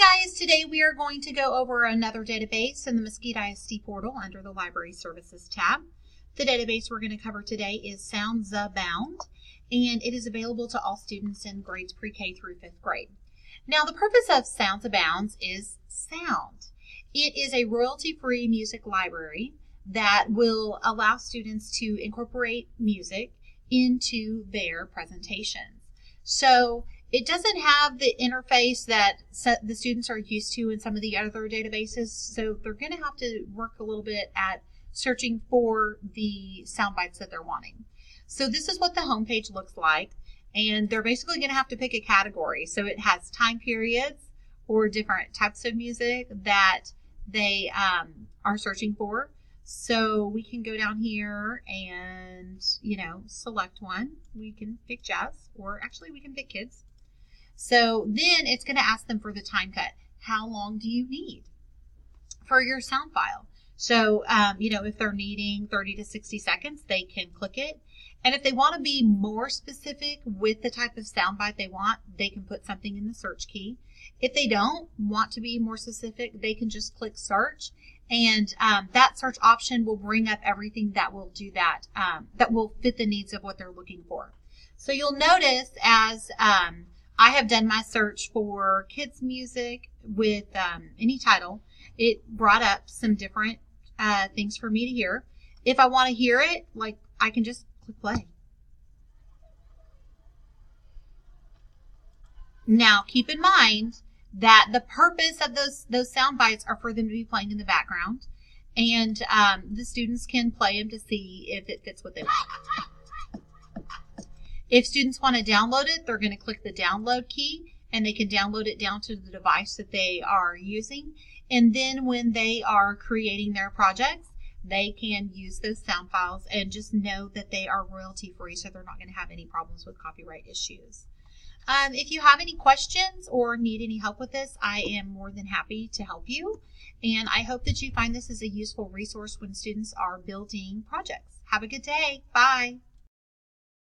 guys, today we are going to go over another database in the Mesquite ISD portal under the Library Services tab. The database we're going to cover today is SoundZaBound, and it is available to all students in grades pre-K through 5th grade. Now, the purpose of SoundZaBound is sound. It is a royalty-free music library that will allow students to incorporate music into their presentations. So it doesn't have the interface that the students are used to in some of the other databases, so they're going to have to work a little bit at searching for the sound bites that they're wanting. So this is what the homepage looks like, and they're basically going to have to pick a category. So it has time periods or different types of music that they are searching for. So we can go down here and, select one. We can pick jazz, or actually we can pick kids. So then it's going to ask them for the time cut. How long do you need for your sound file? So, if they're needing 30 to 60 seconds, they can click it. And if they want to be more specific with the type of soundbite they want, they can put something in the search key. If they don't want to be more specific, they can just click search. And that search option will bring up everything that will do that, that will fit the needs of what they're looking for. So you'll notice as I have done my search for kids music with any title, it brought up some different things for me to hear. If I want to hear it, I can just click play. Now, keep in mind that the purpose of those sound bites are for them to be playing in the background, and the students can play them to see if it fits what they want. If students want to download it, they're going to click the download key, and they can download it down to the device that they are using. And then when they are creating their projects, they can use those sound files and just know that they are royalty free, so they're not going to have any problems with copyright issues. If you have any questions or need any help with this, I am more than happy to help you. And I hope that you find this as a useful resource when students are building projects. Have a good day. Bye.